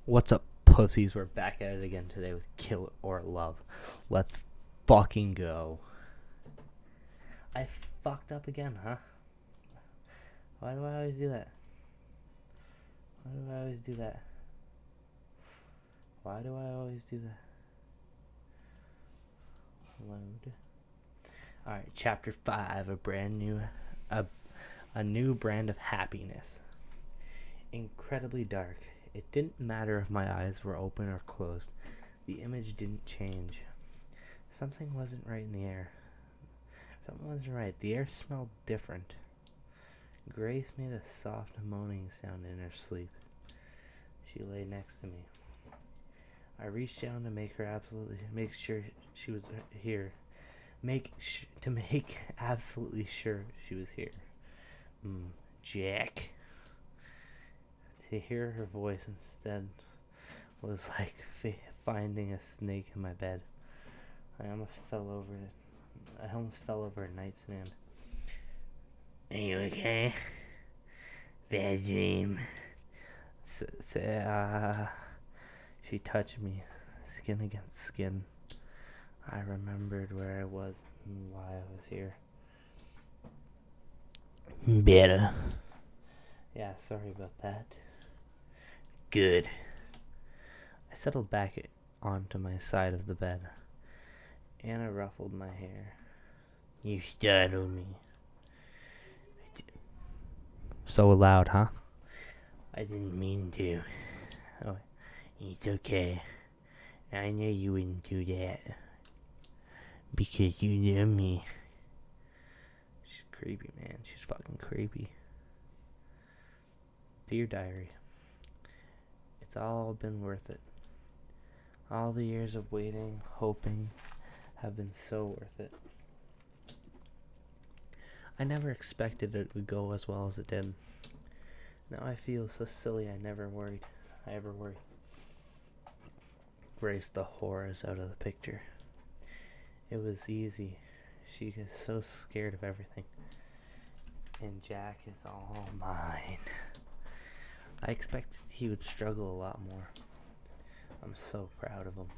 What's up, pussies? We're back at it again today with Kill or Love. Let's fucking go. I fucked up again, huh? Why do I always do that? Why do I always do that? Why do I always do that? Load. Alright, chapter 5, a new brand of happiness. Incredibly dark. It didn't matter if my eyes were open or closed. The image didn't change. Something wasn't right in the air. Something wasn't right. The air smelled different. Grace made a soft moaning sound in her sleep. She lay next to me. I reached down to make sure she was here. Make absolutely sure she was here. Jack. To hear her voice instead was like finding a snake in my bed. I almost fell over a nightstand. Are you okay? Bad dream. She touched me, skin against skin. I remembered where I was and why I was here. Better. Yeah, sorry about that. Good. I settled back onto my side of the bed. Anna ruffled my hair. You startled me. So loud, huh? I didn't mean to. Oh, it's okay. I know you wouldn't do that. Because you love me. She's creepy, man. She's fucking creepy. Dear Diary. It's all been worth it. All the years of waiting, hoping, have been so worth it. I never expected it would go as well as it did. Now I feel so silly I ever worried. Erase the horrors out of the picture. It was easy. She is so scared of everything. And Jack is all mine. I expected he would struggle a lot more. I'm so proud of him.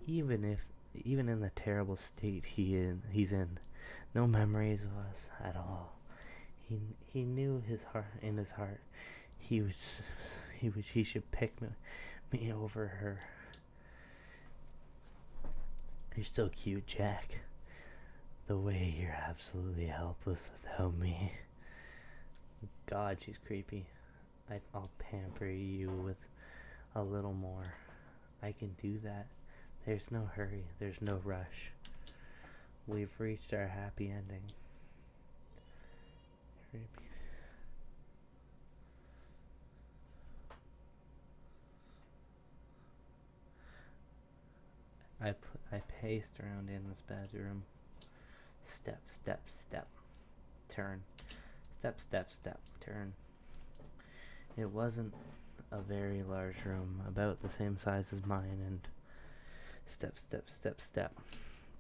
Even in the terrible state he's in, no memories of us at all. He knew in his heart he should pick me over her. You're so cute, Jack. The way you're absolutely helpless without me. God, she's creepy. I'll pamper you with a little more. I can do that. There's no hurry. There's no rush. We've reached our happy ending. Creepy. I paced around Anna's bedroom. Step, step, step. Turn. Step, step, step. Turn. It wasn't a very large room, about the same size as mine, and step, step, step, step.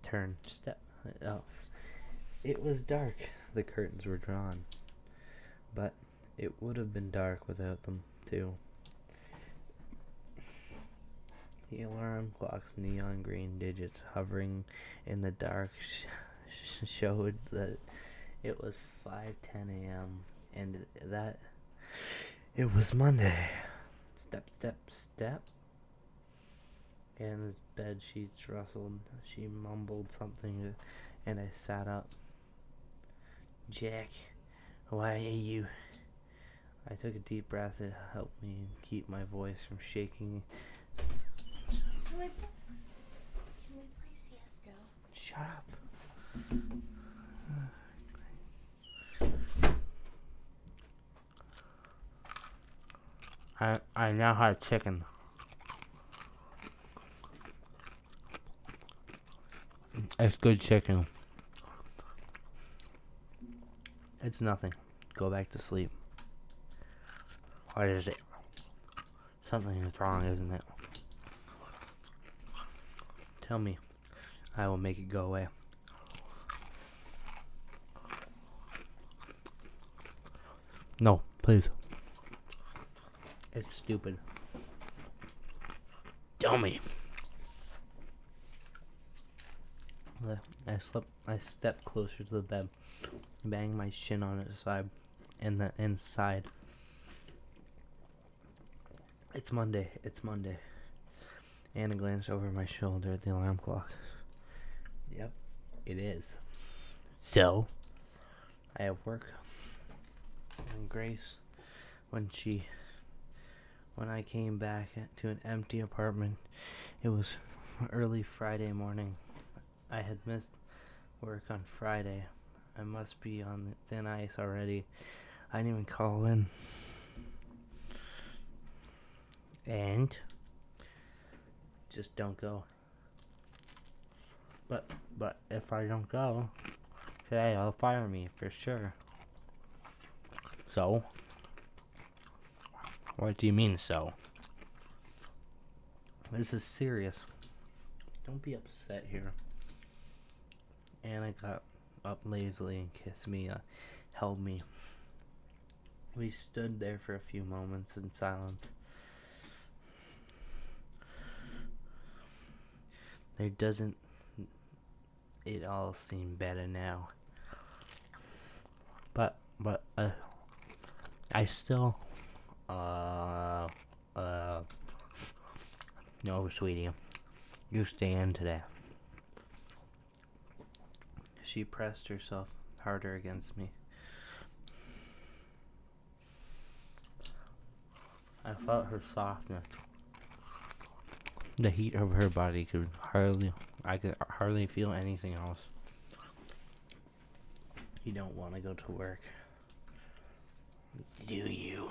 Turn. Step. Oh. It was dark. The curtains were drawn. But it would have been dark without them, too. The alarm clock's neon green digits hovering in the dark showed that it was 5:10 a.m. and that it was Monday. Step, step, step. Anna's bed sheets rustled. She mumbled something, and I sat up. Jack, why are you... I took a deep breath. It helped me keep my voice from shaking. Can we play CSGO? Shut up. I now have chicken. It's good chicken. It's nothing. Go back to sleep. What is it? Something is wrong, isn't it? Tell me. I will make it go away. No, please. It's stupid. dummy. I stepped closer to the bed, banged my shin on its side, and the inside. It's Monday. Anna glanced over my shoulder at the alarm clock. Yep, it is. So, I have work. And Grace, when I came back to an empty apartment, it was early Friday morning. I had missed work on Friday. I must be on thin ice already. I didn't even call in. And just don't go. But if I don't go, today they'll fire me for sure. So? What do you mean, so? This is serious. Don't be upset here. Anna got up lazily and kissed me, held me. We stood there for a few moments in silence. Doesn't it all seem better now? But I still, no, sweetie, you stay in today. She pressed herself harder against me. I felt her softness. The heat of her body I could hardly feel anything else. You don't want to go to work, do you?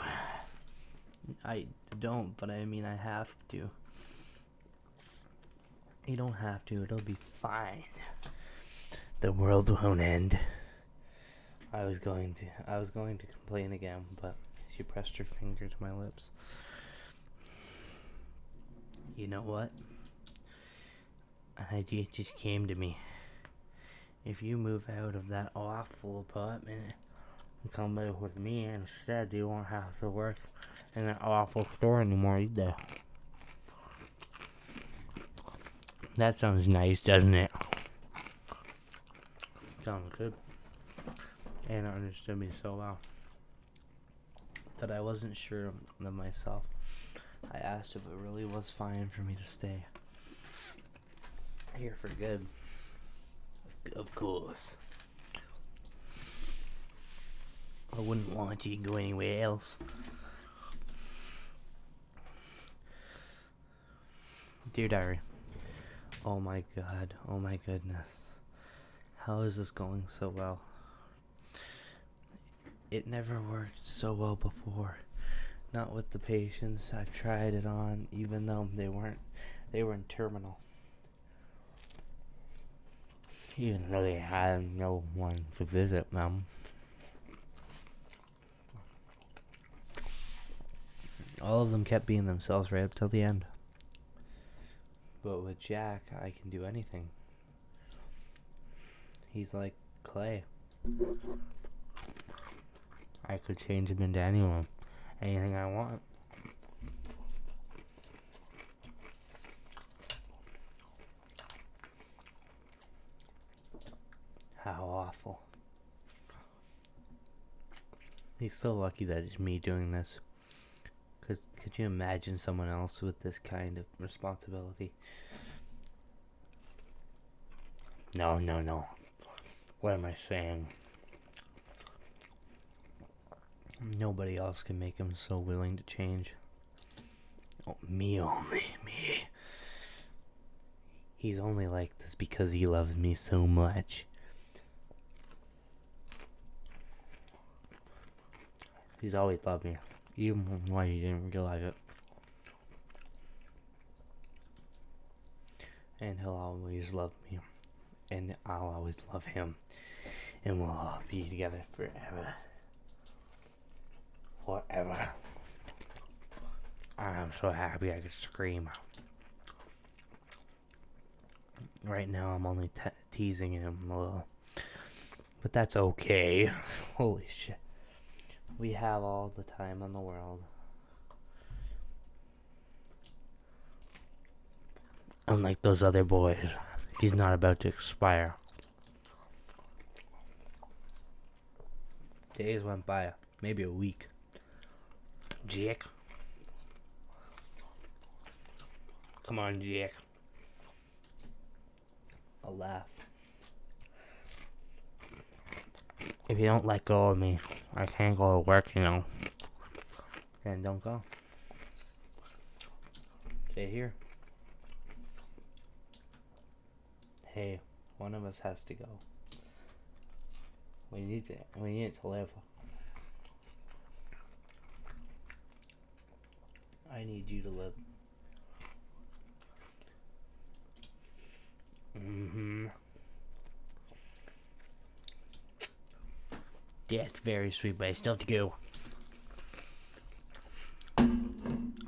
I don't, but I mean I have to. You don't have to, it'll be fine. The world won't end. I was going to complain again, but she pressed her finger to my lips. You know what? An idea just came to me. If you move out of that awful apartment and come live with me instead, you won't have to work in that awful store anymore either. That sounds nice, doesn't it? Sounds good. Anna understood me so well that I wasn't sure of myself. I asked if it really was fine for me to stay here for good. Of course. I wouldn't want you to go anywhere else. Dear Diary. Oh my god. Oh my goodness. How is this going so well? It never worked so well before. Not with the patients I've tried it on, even though they were in terminal. Even though they had no one to visit them. All of them kept being themselves right up till the end. But with Jack, I can do anything. He's like clay. I could change him into anyone. Anything I want. How awful. He's so lucky that it's me doing this. Cause could you imagine someone else with this kind of responsibility? No. What am I saying? Nobody else can make him so willing to change. Oh, me only. Me. He's only like this because he loves me so much. He's always loved me. Even when he didn't realize it. And he'll always love me. And I'll always love him. And we'll all be together forever. Forever. I'm so happy I could scream. Right now I'm only teasing him a little. But that's okay. Holy shit. We have all the time in the world. Unlike those other boys, he's not about to expire. Days went by, maybe a week. Jack. Come on, Jack. I'll laugh. If you don't let go of me, I can't go to work, you know. Then don't go. Stay here. Hey, one of us has to go. We need it to live. I need you to live. Yeah, it's very sweet, but I still have to go.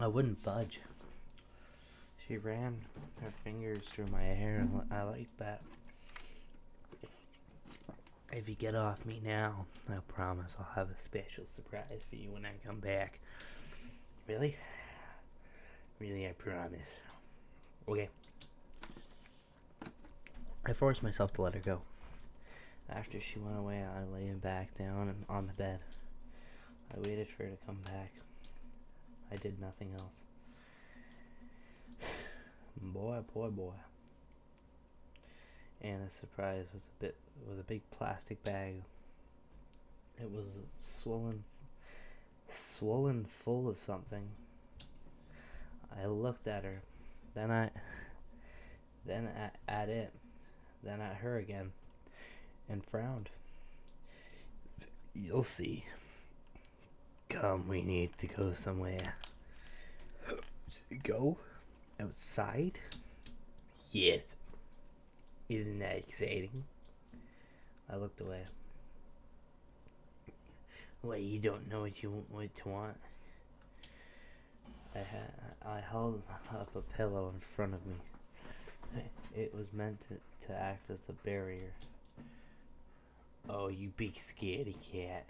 I wouldn't budge. She ran her fingers through my hair, and I like that. If you get off me now, I promise I'll have a special surprise for you when I come back. Really? Really, I promise. Okay. I forced myself to let her go. After she went away, I lay back down and on the bed. I waited for her to come back. I did nothing else. Boy. Anna's surprise was a big plastic bag. It was swollen full of something. I looked at her, then at it, then at her again, and frowned. You'll see. Come, we need to go somewhere. Go? Outside? Yes. Isn't that exciting? I looked away. What, you don't know what you want? I held up a pillow in front of me. It was meant to act as a barrier. Oh, you big scaredy cat.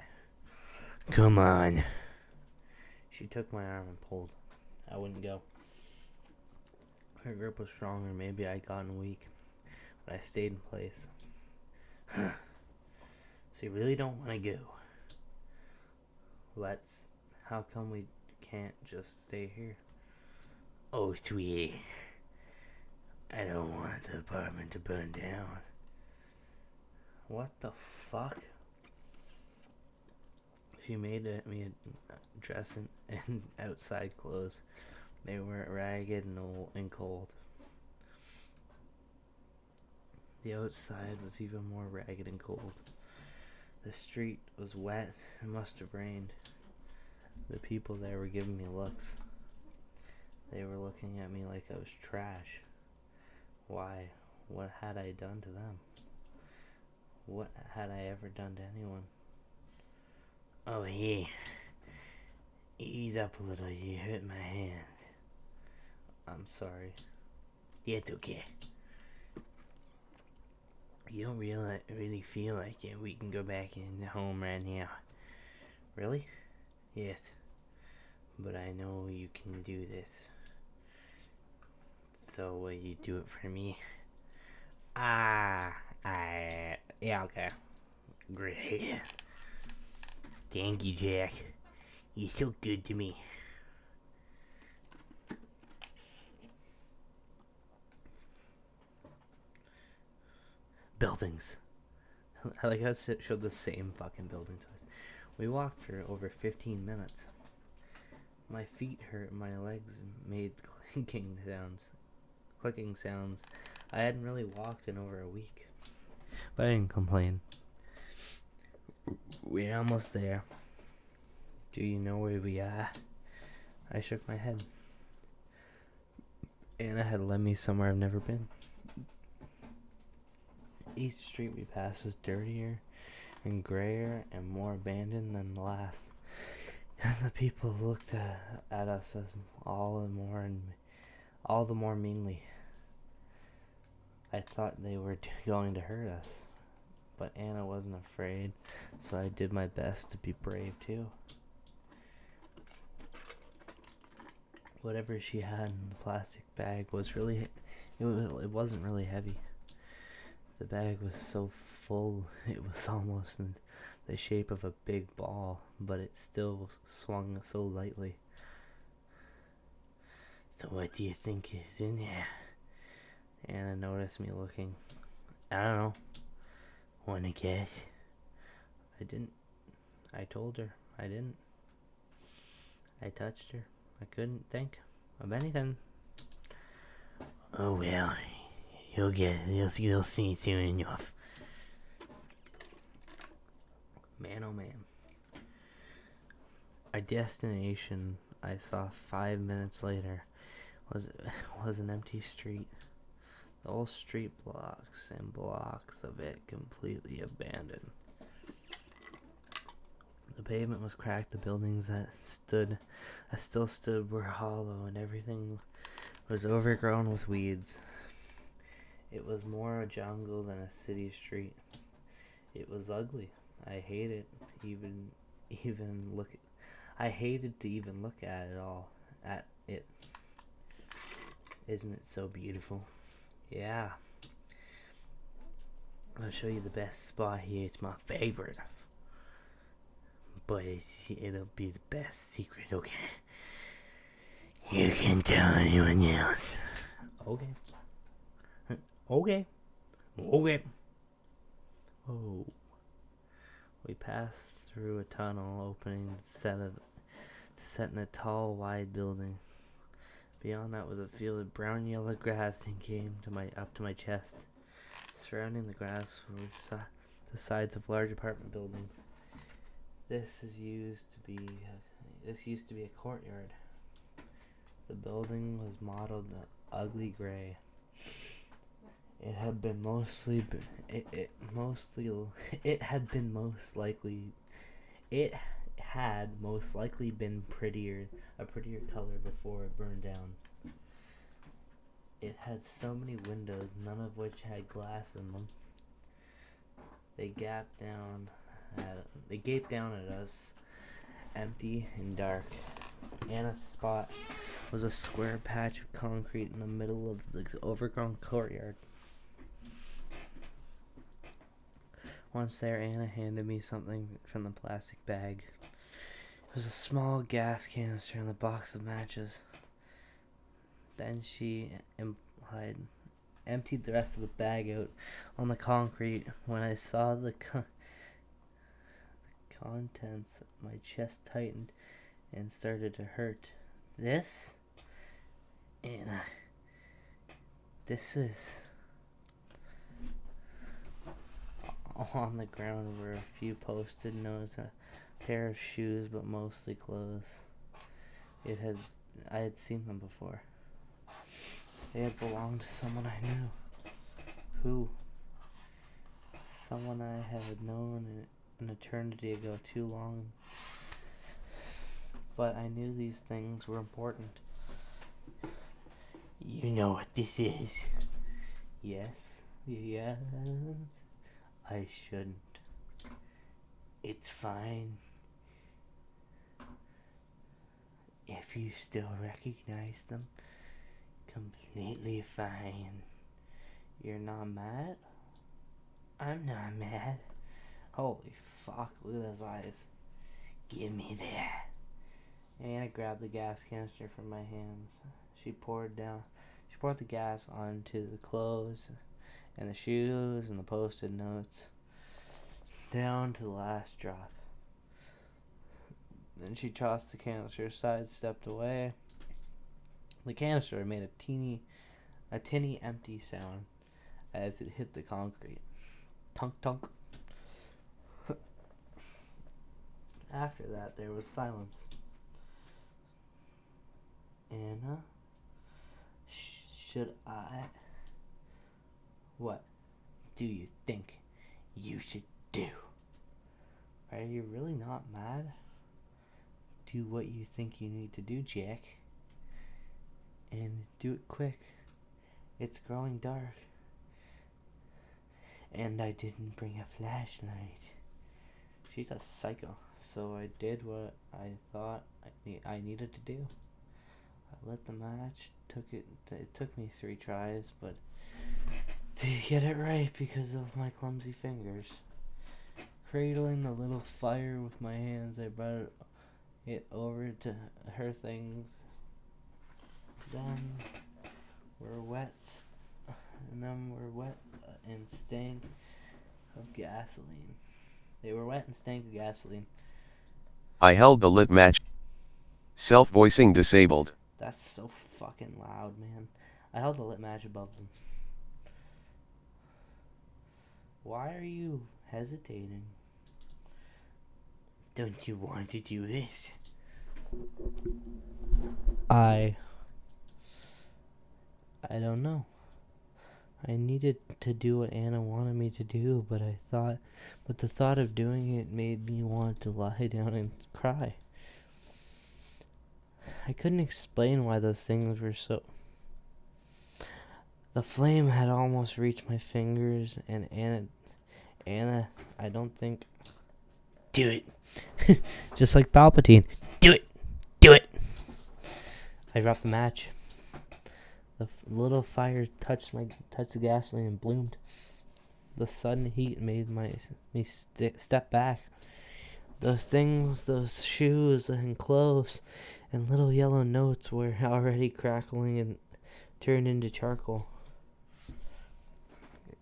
Come on. She took my arm and pulled. I wouldn't go. Her grip was stronger. Maybe I'd gotten weak, but I stayed in place. So you really don't want to go? How come we can't just stay here? Oh, sweetie. I don't want the apartment to burn down. What the fuck? She made me dress in outside clothes. They were ragged and cold. The outside was even more ragged and cold. The street was wet. It must have rained. The people there were giving me looks. They were looking at me like I was trash. Why? What had I done to them? What had I ever done to anyone? Oh, yeah. Ease up a little. You hurt my hand. I'm sorry. It's okay. You don't really feel like it. We can go back in the home right now. Really? Yes. But I know you can do this. So will you do it for me? Yeah, okay. Great. Thank you, Jack. You're so good to me. Buildings. I like how it showed the same fucking building to us. We walked for over 15 minutes. My feet hurt, my legs made clicking sounds. I hadn't really walked in over a week. But I didn't complain. We're almost there. Do you know where we are? I shook my head. Anna had led me somewhere I've never been. Each street we passed was dirtier and grayer and more abandoned than the last. And the people looked at us as all the more meanly. I thought they were going to hurt us, but Anna wasn't afraid, so I did my best to be brave too. Whatever she had in the plastic bag was really It wasn't really heavy. The bag was so full, it was almost in the shape of a big ball, but it still swung so lightly. So what do you think is in there? Anna noticed me looking. I don't know. Wanna guess? I didn't. I told her I didn't. I touched her. I couldn't think of anything. Oh well, you'll see soon enough. Man, oh man. Our destination, I saw 5 minutes later, was an empty street. The whole street, blocks and blocks of it, completely abandoned. The pavement was cracked. The buildings that still stood, were hollow, and everything was overgrown with weeds. It was more a jungle than a city street. It was ugly. I hated I hated to even look at it all. At it. Isn't it so beautiful? Yeah. I'll show you the best spot here. It's my favorite. But it'll be the best secret, okay? You can tell anyone else. Okay. Okay. Okay. Oh. We passed through a tunnel opening to set in a tall, wide building. Beyond that was a field of brown yellow grass and came up to my chest. Surrounding the grass were the sides of large apartment buildings. This used to be a courtyard. The building was modeled ugly gray. It had most likely been a prettier color before it burned down. It had so many windows, none of which had glass in them. They gaped down at us, empty and dark. Anna's spot was a square patch of concrete in the middle of the overgrown courtyard. Once there, Anna handed me something from the plastic bag. It was a small gas canister and a box of matches. Then she emptied the rest of the bag out on the concrete. When I saw the contents, my chest tightened and started to hurt. This is... On the ground were a few post-it notes, a pair of shoes, but mostly clothes. I had seen them before. They had belonged to someone I knew. Who? Someone I had known an eternity ago, too long. But I knew these things were important. You know what this is? Yes. Yes. I shouldn't. It's fine. If you still recognize them, completely fine. You're not mad? I'm not mad. Holy fuck, look at those eyes. Give me that. Anna grabbed the gas canister from my hands. She poured the gas onto the clothes and the shoes and the post-it notes, down to the last drop. Then she tossed the canister aside, stepped away. The canister made a tinny empty sound as it hit the concrete. Tunk tunk. After that, there was silence. Anna, should I... What do you think you should do? Are you really not mad? Do what you think you need to do, Jack. And do it quick. It's growing dark. And I didn't bring a flashlight. She's a psycho, so I did what I thought I needed to do. I lit the match. It took me 3 tries, but to get it right because of my clumsy fingers. Cradling the little fire with my hands, I brought it over to her things. Then we're wet, and stank of gasoline. They were wet and stank of gasoline. I held the lit match. Self-voicing disabled. That's so fucking loud, man. I held the lit match above them. Why are you hesitating? Don't you want to do this? I don't know. I needed to do what Anna wanted me to do, but the thought of doing it made me want to lie down and cry. I couldn't explain why those things were so... The flame had almost reached my fingers, and Anna, I don't think... Do it. Just like Palpatine. Do it. Do it. I dropped the match. The little fire touched the gasoline and bloomed. The sudden heat made me step back. Those things, those shoes and clothes and little yellow notes were already crackling and turned into charcoal.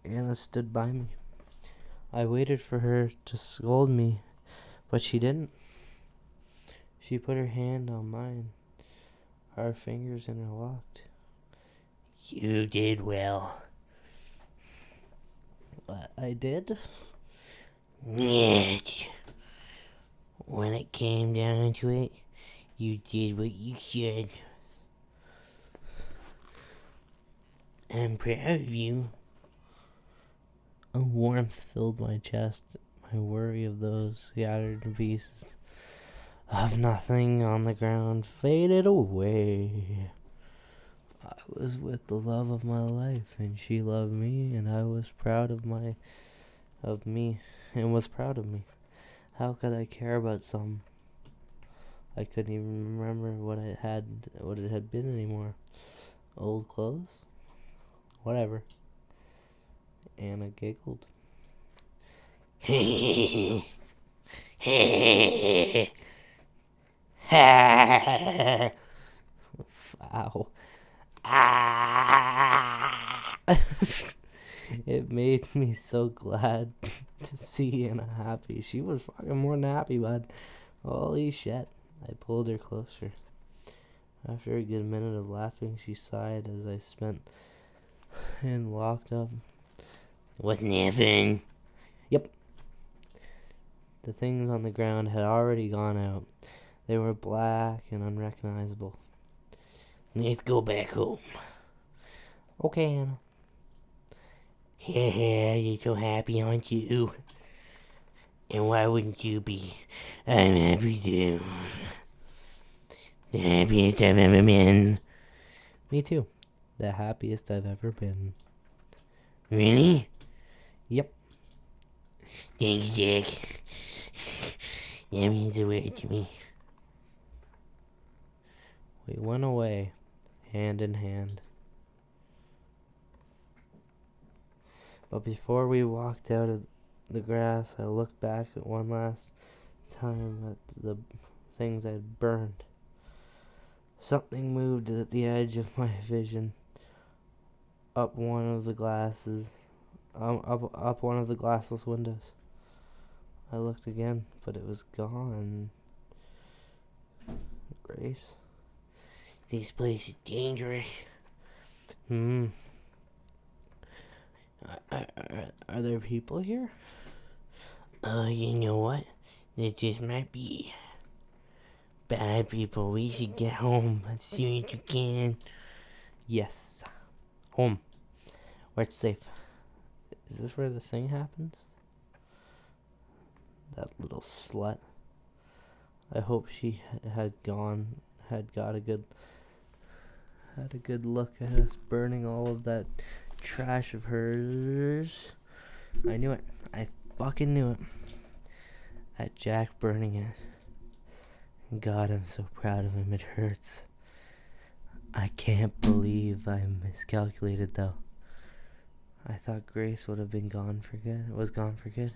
Anna stood by me. I waited for her to scold me, but she didn't. She put her hand on mine. Our fingers interlocked. You did well. I did? Yes. When it came down to it, you did what you should. I'm proud of you. A warmth filled my chest. My worry of those scattered pieces of nothing on the ground faded away. I was with the love of my life, and she loved me, and I was proud of me, and was proud of me. How could I care about some? I couldn't even remember what it had been anymore. Old clothes? Whatever. Anna giggled. Wow. It made me so glad to see Anna happy. She was fucking more than happy, bud. Holy shit. I pulled her closer. After a good minute of laughing, she sighed as I spent and locked up. Wasn't that fun? Yep. The things on the ground had already gone out. They were black and unrecognizable. Let's go back home. Okay, Anna. Yeah, you're so happy, aren't you? And why wouldn't you be? I'm happy too. The happiest I've ever been. Me too. The happiest I've ever been. Really? Yep. Thank you, Jack. That means the word to me. We went away, hand in hand. But before we walked out of the grass, I looked back at one last time at the things I'd burned. Something moved at the edge of my vision. Up one of the glasses. Up one of the glassless windows. I looked again, but it was gone. Grace? This place is dangerous. Are there people here? You know what? There just might be. Bad people. We should get home as soon as you can. Yes. Home. Where it's safe. Is this where this thing happens? That little slut. I hope she had got a good look at us burning all of that trash of hers. I knew it. I fucking knew it. At Jack burning it. God, I'm so proud of him. It hurts. I can't believe I miscalculated though. I thought Grace would have been gone for good. Was gone for good.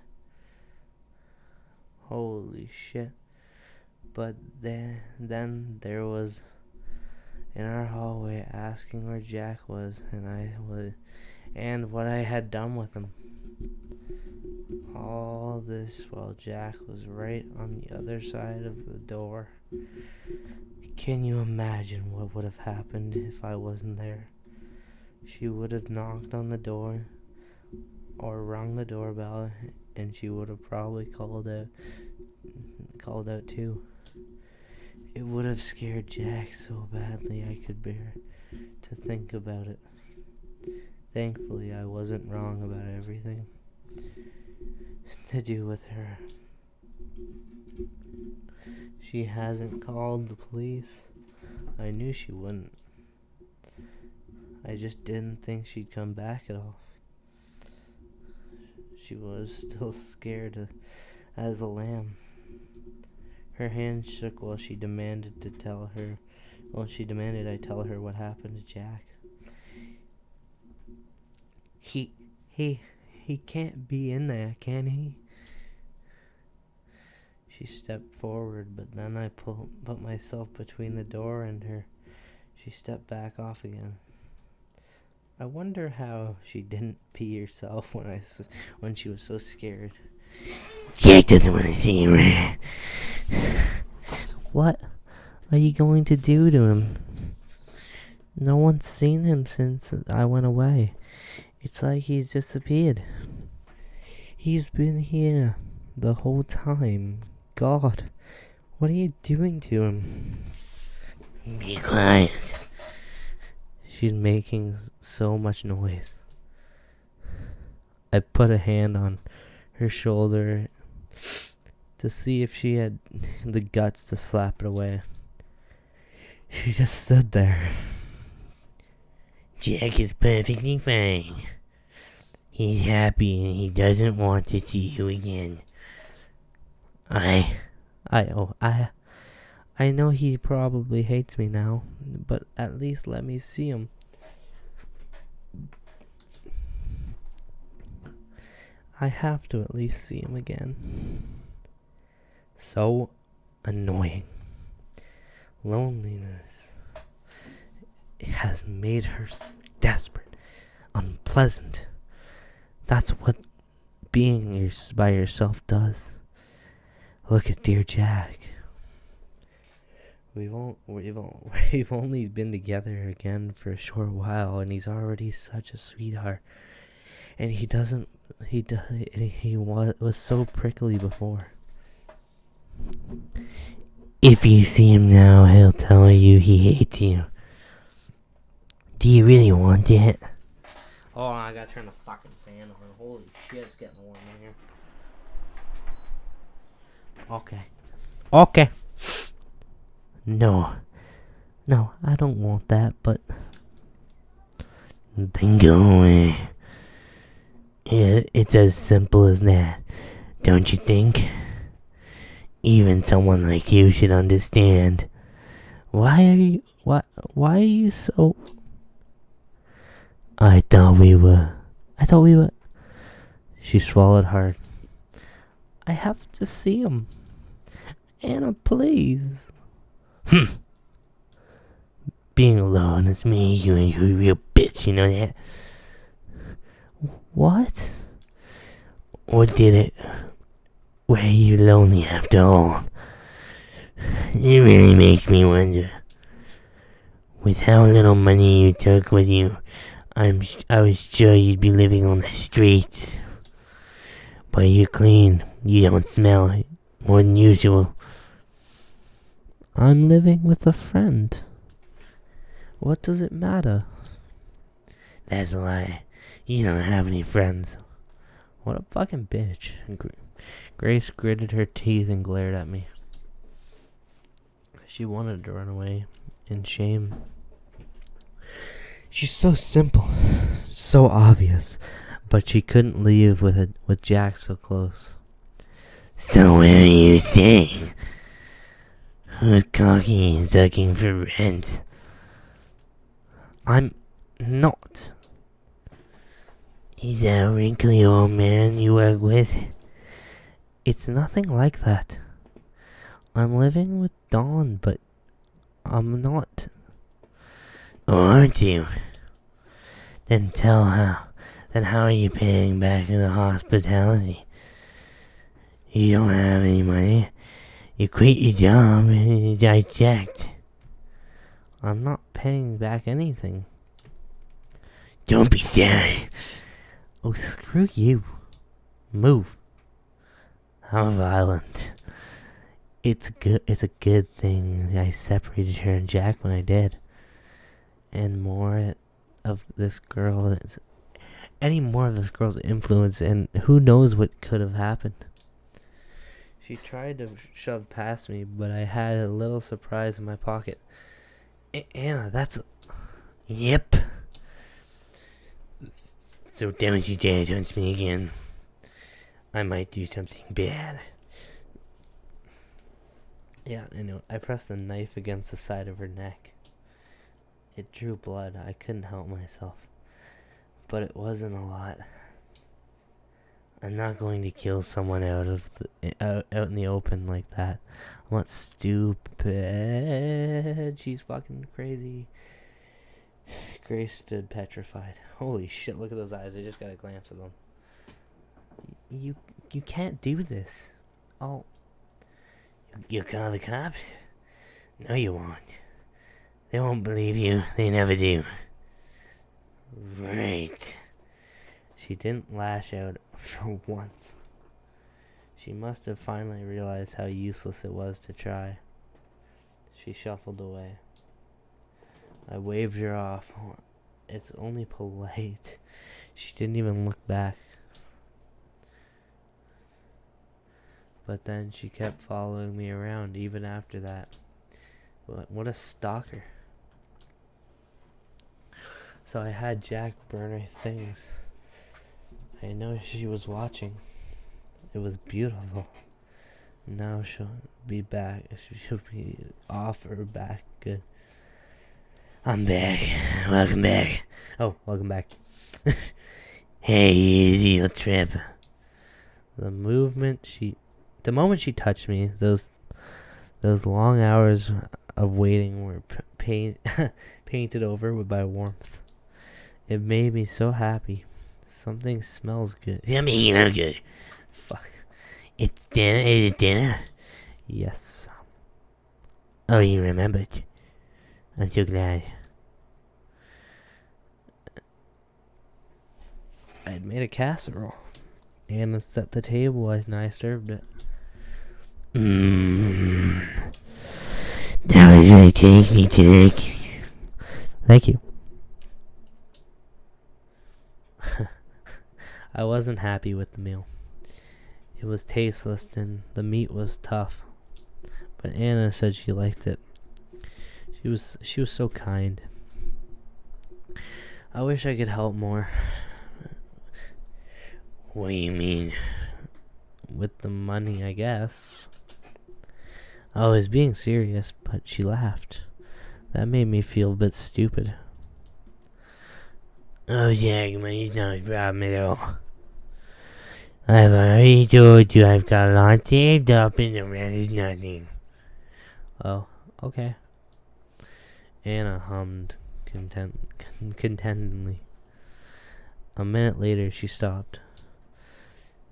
Holy shit. But then there was in our hallway asking where Jack was and what I had done with him. All this while Jack was right on the other side of the door. Can you imagine what would have happened if I wasn't there? She would have knocked on the door or rung the doorbell, and she would have probably called out too. It would have scared Jack so badly I could bear to think about it. Thankfully, I wasn't wrong about everything to do with her. She hasn't called the police. I knew she wouldn't. I just didn't think she'd come back at all. She was still scared as a lamb. Her hand shook while she demanded I tell her what happened to Jack. He can't be in there, can he? She stepped forward, but then I put myself between the door and her. She stepped back off again. I wonder how she didn't pee herself when she was so scared. Jack doesn't want to see you, man. What are you going to do to him? No one's seen him since I went away. It's like he's disappeared. He's been here the whole time. God, what are you doing to him? Be quiet. She's making so much noise. I put a hand on her shoulder to see if she had the guts to slap it away. She just stood there. Jack is perfectly fine. He's happy and he doesn't want to see you again. I know he probably hates me now, but at least let me see him. I have to at least see him again. So annoying. Loneliness has made her desperate, unpleasant. That's what being by yourself does. Look at dear Jack. We've only been together again for a short while, and he's already such a sweetheart. And he was so prickly before. If you see him now, he'll tell you he hates you. Do you really want it? Hold on, I gotta turn the fucking fan on. Holy shit, it's getting warm in here. Okay. No, I don't want that, but... Then go away. It's as simple as that, don't you think? Even someone like you should understand. Why are you so... I thought we were... She swallowed hard. I have to see him. Anna, please. Being alone has made you into a real bitch, you know that? What? Or did it? Were you lonely after all? It really makes me wonder. With how little money you took with you, I was sure you'd be living on the streets. But you're clean. You don't smell more than usual. I'm living with a friend. What does it matter? That's a lie. You don't have any friends. What a fucking bitch. Grace gritted her teeth and glared at me. She wanted to run away in shame. She's so simple, so obvious, but she couldn't leave with Jack so close. So what are you saying? Who's cocky and sucking for rent? I'm not. He's that wrinkly old man you work with. It's nothing like that. I'm living with Dawn, but I'm not. Oh, aren't you? Then tell how. Then how are you paying back the hospitality? You don't have any money. You quit your job and you checked. I'm not paying back anything. Don't be silly. Oh, screw you. Move. How violent. It's a good thing I separated her and Jack when I did. And more of this girl's influence, and who knows what could have happened. She tried to shove past me, but I had a little surprise in my pocket. Anna, that's... Yep. So don't you dare touch me again. I might do something bad. Yeah, I know. I pressed a knife against the side of her neck. It drew blood. I couldn't help myself. But it wasn't a lot. I'm not going to kill someone out in the open like that. I'm not stupid. She's fucking crazy. Grace stood petrified. Holy shit, look at those eyes. I just got a glance at them. You can't do this. Oh. You call the cops? No, you won't. They won't believe you. They never do. Right. She didn't lash out for once. She must have finally realized how useless it was to try. She shuffled away. I waved her off. It's only polite. She didn't even look back. But then she kept following me around even after that. What a stalker. So I had Jack burn her things. I know she was watching. It was beautiful. Now she'll be back. She'll be off or back. Good. I'm back. Welcome back. Oh, welcome back. Hey, easy your trip. The moment she touched me, those long hours of waiting were painted over by warmth. It made me so happy. Something smells good. I mean, you know good. Fuck. It's dinner. Is it dinner? Yes. Oh, you remembered. I'm so glad. I'd made a casserole. Anna set the table and I served it. That was really tasty, Jack. Thank you. I wasn't happy with the meal. It was tasteless and the meat was tough. But Anna said she liked it. She was so kind. I wish I could help more. What do you mean? With the money, I guess. I was being serious, but she laughed. That made me feel a bit stupid. Oh, Jack, money's not a problem at all. I've already told you I've got a lot saved up and the rest is nothing. Oh, okay. Anna hummed contentedly. A minute later, she stopped.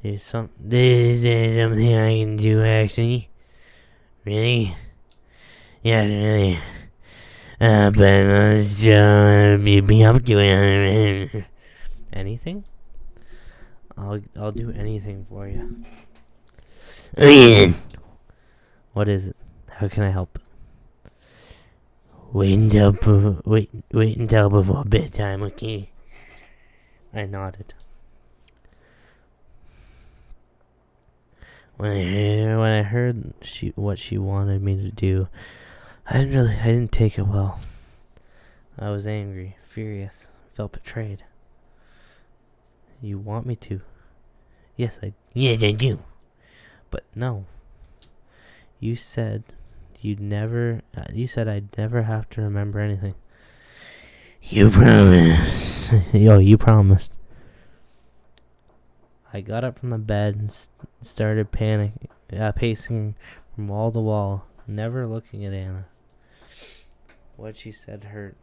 There's something I can do, actually. Really? Yes, really. But let's be up to it. Anything? I'll do anything for you. What is it? How can I help? Wait until before bedtime, okay? I nodded. When I heard what she wanted me to do, I didn't take it well. I was angry, furious, felt betrayed. You want me to? Yes, I do. But no. You said I'd never have to remember anything. You promise. Yo, you promised. I got up from the bed and started pacing from wall to wall, never looking at Anna. What she said hurt.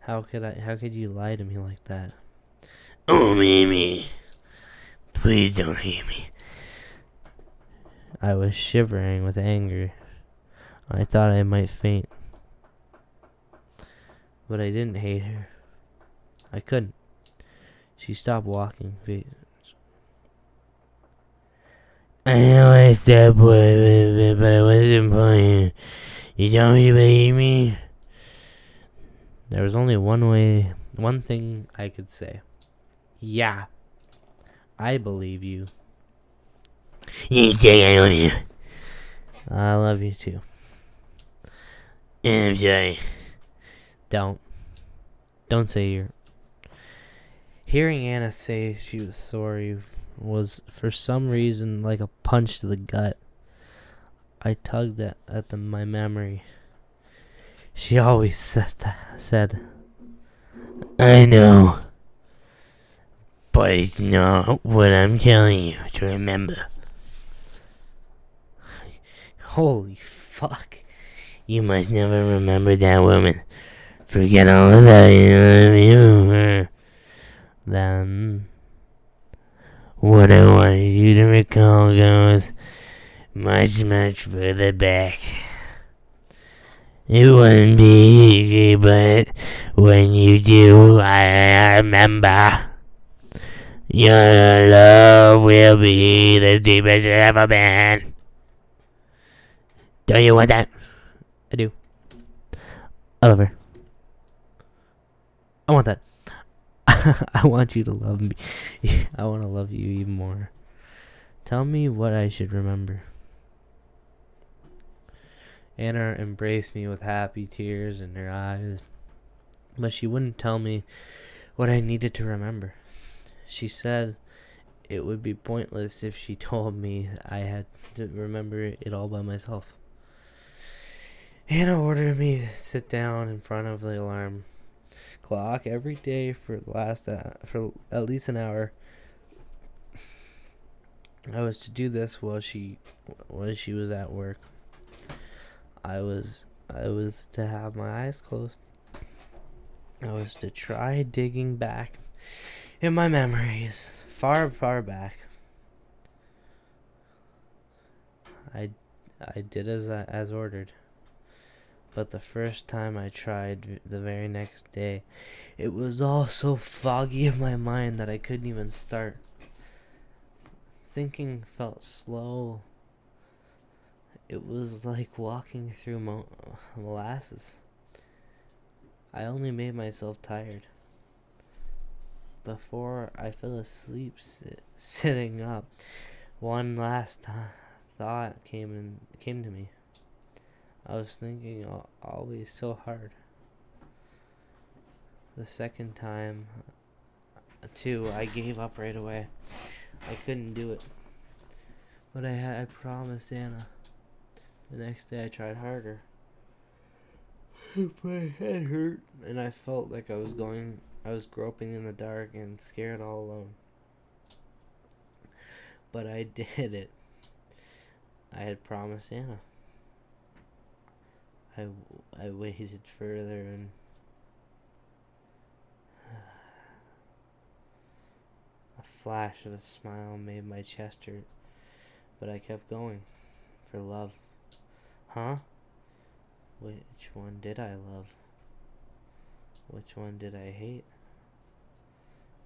How could you lie to me like that? Oh, Mimi. Please don't hate me. I was shivering with anger. I thought I might faint. But I didn't hate her. I couldn't. She stopped walking. I know I said but it wasn't playing. You don't believe me? There was only one thing I could say. Yeah, I believe you. You think I love you? I love you too. And I'm sorry. Don't say you're. Hearing Anna say she was sorry was for some reason like a punch to the gut. I tugged at my memory. She always said, I know. But it's not what I'm telling you to remember. holy fuck. You must never remember that woman. Forget all about you. Then What I wanted you to recall goes much, much further back. It wouldn't be easy, but when you do, I remember. Your love will be the deepest it's ever been. Don't you want that? I do. I love her. I want that. I want you to love me. I want to love you even more. Tell me what I should remember. Anna embraced me with happy tears in her eyes, but she wouldn't tell me what I needed to remember. She said it would be pointless if she told me I had to remember it all by myself. Anna ordered me to sit down in front of the alarm clock every day for at least an hour. I was to do this while she was at work. I was to have my eyes closed. I was to try digging back in my memories, far, far back. I did as ordered. But the first time I tried, the very next day, it was all so foggy in my mind that I couldn't even start. Thinking felt slow. It was like walking through molasses. I only made myself tired. Before I fell asleep sitting up, one last thought came to me. I was thinking always so hard. The second time, too, I gave up right away. I couldn't do it. But I promised Anna. The next day I tried harder. My head hurt, and I felt like I was groping in the dark and scared all alone. But I did it. I had promised Anna. I waited further and a flash of a smile made my chest hurt, but I kept going for love. Huh? Which one did I love? Which one did I hate?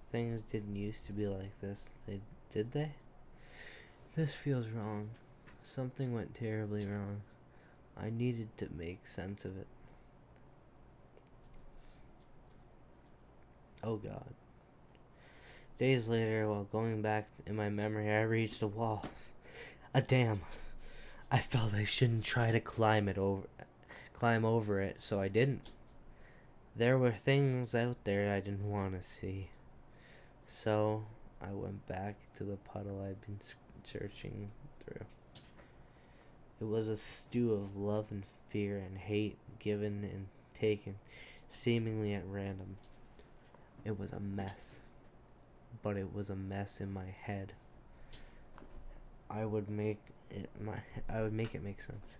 Things didn't used to be like this. Did they? This feels wrong. Something went terribly wrong. I needed to make sense of it. Oh God. Days later, while going back in my memory, I reached a wall. A dam. I felt I shouldn't try to climb over it, so I didn't. There were things out there I didn't want to see. So I went back to the puddle I'd been searching through. It was a stew of love and fear and hate, given and taken, seemingly at random. It was a mess, but it was a mess in my head. I would make it make sense.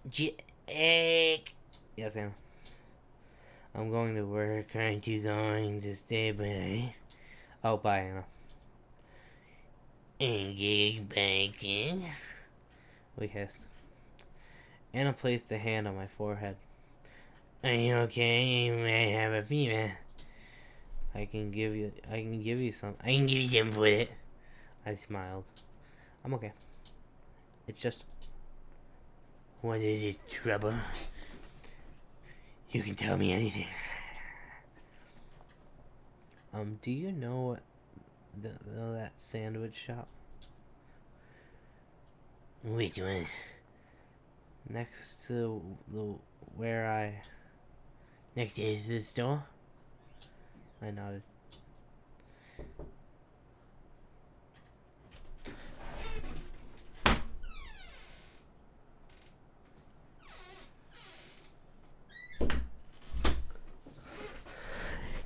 Jake! Yes, Anna. I'm going to work. Aren't you going to stay by? Oh, bye, Anna. And get back in? We kissed. Anna placed a hand on my forehead. Are you okay? You may have a fever. I can give you some. I can give you some for it. I smiled. I'm okay. It's just. What is it, trouble? You can tell me anything. Do you know that sandwich shop? Which one? Next to where I. Next to the store? I nodded.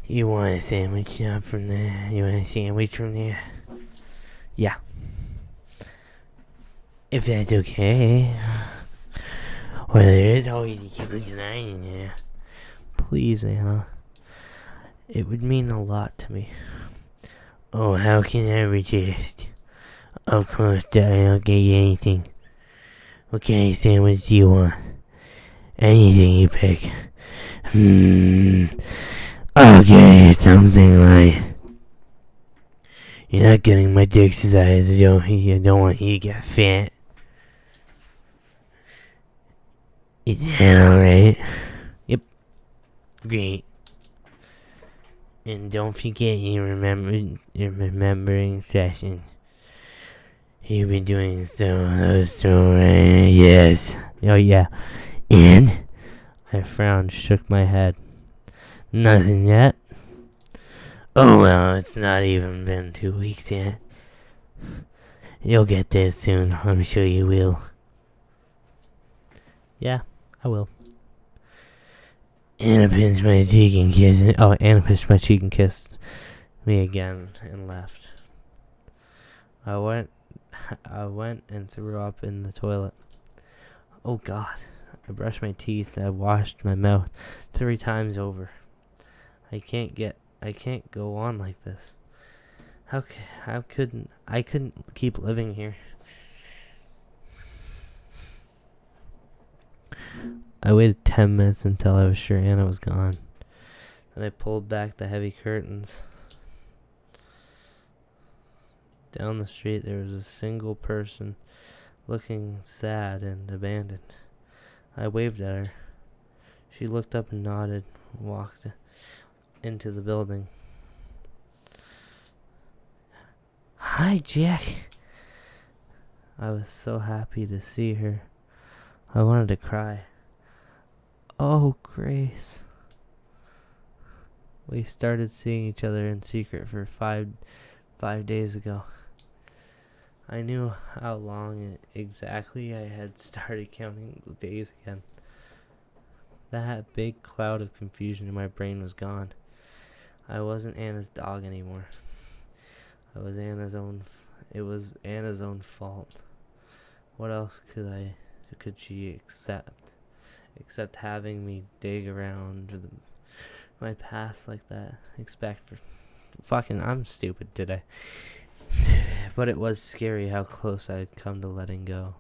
You want a sandwich shop from there? You want a sandwich from there? Yeah. If that's okay. Well, there is always a huge line in there. Please, Anna. It would mean a lot to me. Oh, how can I resist? Of course, I'll get you anything. What kind of sandwich do you want? Anything you pick. Okay, something like... You're not getting my dick size. You don't want you to get fat. Is that alright? Yep. Great. And don't forget your remembering session. You've been doing so right? Yes. Oh, yeah. And? I frowned, shook my head. Nothing yet? Oh well, it's not even been 2 weeks yet. You'll get there soon, I'm sure you will. Yeah, I will. Anna pinched my cheek and kissed it. Oh, Anna pinched my cheek and kissed me again and left. I went and threw up in the toilet. Oh God. I brushed my teeth. I washed my mouth 3 times over. I can't go on like this. I couldn't keep living here. I waited 10 minutes until I was sure Anna was gone. Then I pulled back the heavy curtains. Down the street there was a single person looking sad and abandoned. I waved at her. She looked up and nodded, walked into the building. Hi, Jack. I was so happy to see her. I wanted to cry. Oh, Grace. We started seeing each other in secret for five days ago. I knew how long exactly I had started counting the days again. That big cloud of confusion in my brain was gone. I wasn't Anna's dog anymore. It was Anna's own fault. What else could she accept except having me dig around my past like that? I'm stupid today. But it was scary how close I had come to letting go.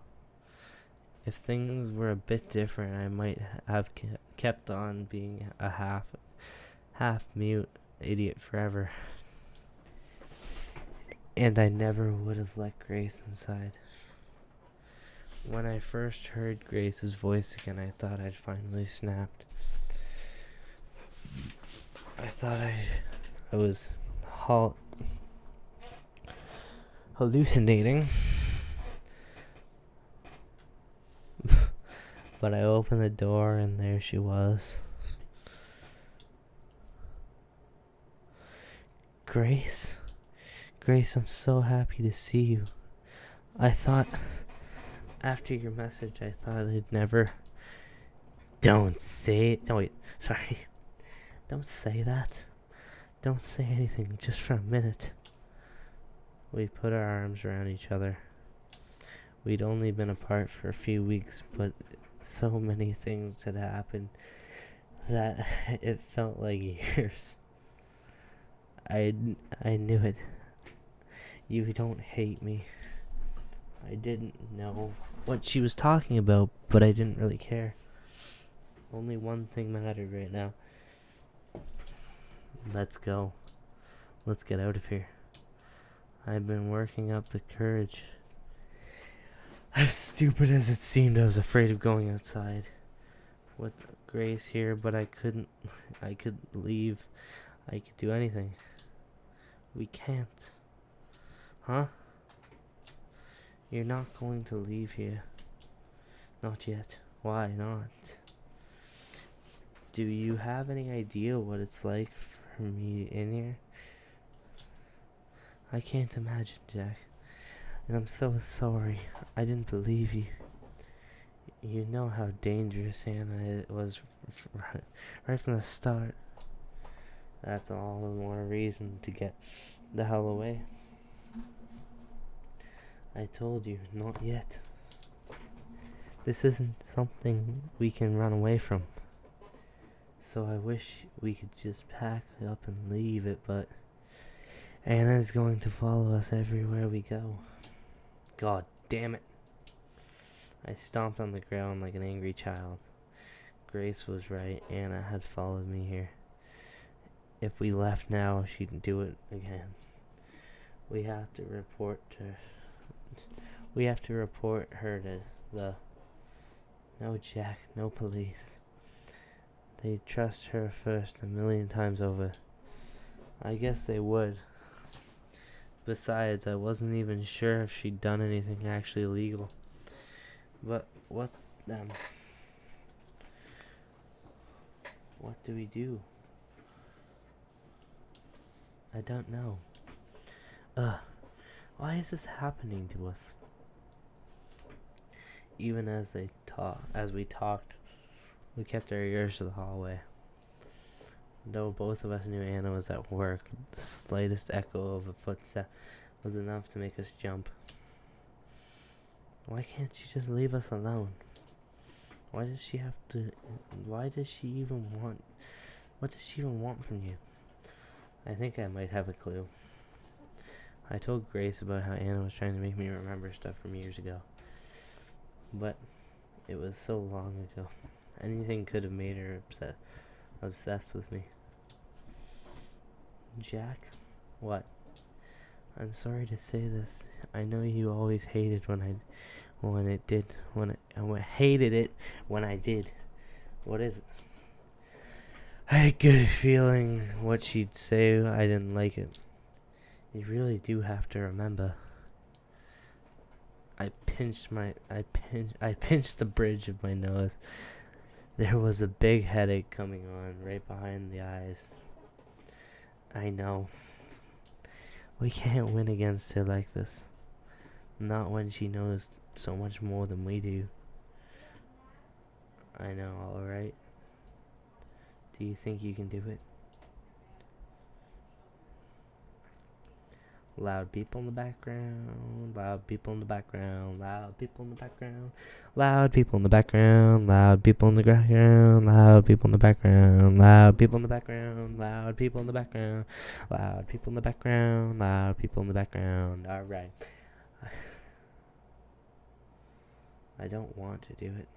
If things were a bit different, I might have kept on being a half-mute idiot forever. And I never would have let Grace inside. When I first heard Grace's voice again, I thought I'd finally snapped. I thought I was hallucinating. But I opened the door and there she was. Grace, I'm so happy to see you. I thought After your message, I thought I'd never. Don't say it. No, wait. Sorry. Don't say that. Don't say anything just for a minute. We put our arms around each other. We'd only been apart for a few weeks, but so many things had happened that it felt like years. I knew it. You don't hate me. I didn't know what she was talking about, but I didn't really care. Only one thing mattered right now. Let's go. Let's get out of here. I've been working up the courage. As stupid as it seemed, I was afraid of going outside with Grace here, but I couldn't. I could leave. I could do anything. We can't. Huh? You're not going to leave here. Not yet. Why not? Do you have any idea what it's like for me in here? I can't imagine, Jack. And I'm so sorry. I didn't believe you. You know how dangerous Hannah was right from the start. That's all the more reason to get the hell away. I told you, not yet. This isn't something we can run away from. So I wish we could just pack up and leave it, but Anna's going to follow us everywhere we go. God damn it. I stomped on the ground like an angry child. Grace was right. Anna had followed me here. If we left now, she'd do it again. We have to report her to the... No, Jack, no police. They'd trust her first 1,000,000 times over. I guess they would. Besides, I wasn't even sure if she'd done anything actually illegal. But what do we do? I don't know. Why is this happening to us? Even as we talked, we kept our ears to the hallway. Though both of us knew Anna was at work, the slightest echo of a footstep was enough to make us jump. Why can't she just leave us alone? Why does she even want... What does she even want from you? I think I might have a clue. I told Grace about how Anna was trying to make me remember stuff from years ago. But it was so long ago. Anything could have made her obsessed with me. Jack? What? I'm sorry to say this. I know you always hated when I hated it when I did. What is it? I had a good feeling what she'd say. I didn't like it. You really do have to remember. I pinched the bridge of my nose. There was a big headache coming on right behind the eyes. I know. We can't win against her like this. Not when she knows so much more than we do. I know, alright? Do you think you can do it? Loud people in the background, loud people in the background, loud people in the background, loud people in the background, loud people in the background, loud people in the background, loud people in the background, loud people in the background, loud people in the background, loud people in the background. Alright. I don't want to do it,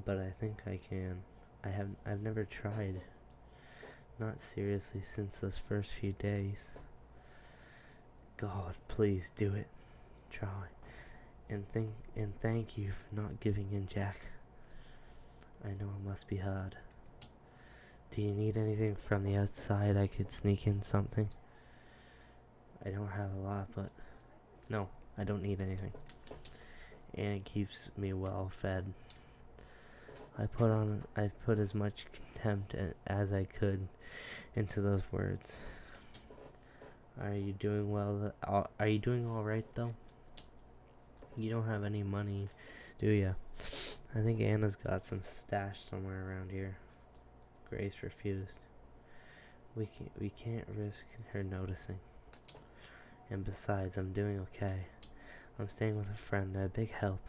but I think I can. I've never tried. Not seriously since those first few days. God, please do it. Try. And thank you for not giving in, Jack. I know it must be hard. Do you need anything from the outside? I could sneak in something. I don't have a lot, but... No, I don't need anything. And it keeps me well fed. I put as much contempt as I could into those words. Are you doing well? Are you doing all right though? You don't have any money, do ya? I think Anna's got some stash somewhere around here. Grace refused. We can't risk her noticing. And besides, I'm doing okay. I'm staying with a friend, a big help.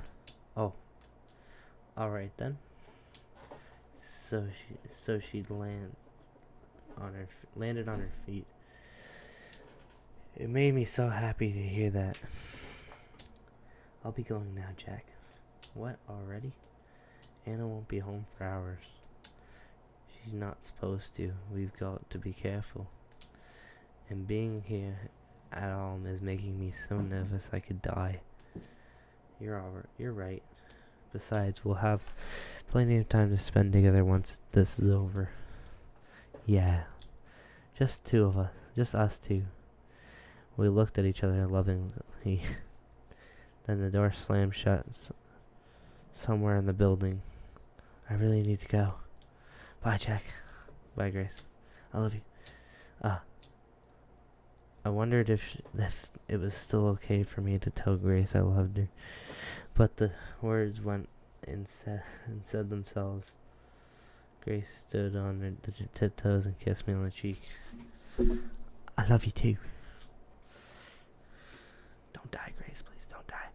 Oh, alright then. So she landed on her feet. It made me so happy to hear that. I'll be going now, Jack. What, already? Anna won't be home for hours. She's not supposed to. We've got to be careful. And being here at all is making me so nervous I could die. You're right. Besides, we'll have plenty of time to spend together once this is over. Yeah. Just two of us. Just us two. We looked at each other lovingly. Then the door slammed shut somewhere in the building. I really need to go. Bye, Jack. Bye, Grace. I love you. I wondered if it was still okay for me to tell Grace I loved her. But the words went and said themselves. Grace stood on her tiptoes and kissed me on the cheek. I love you too. Don't die, Grace, please don't die.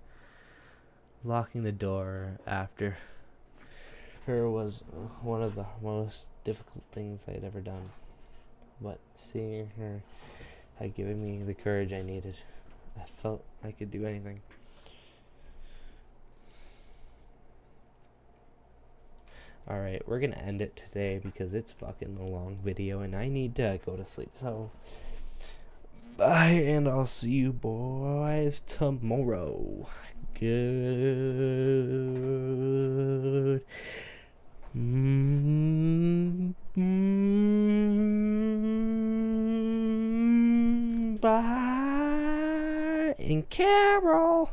Locking the door after her was one of the most difficult things I had ever done. But seeing her had given me the courage I needed. I felt I could do anything. Alright, we're gonna end it today because it's fucking a long video and I need to go to sleep. So, bye, and I'll see you boys tomorrow. Good. Bye. And Carol.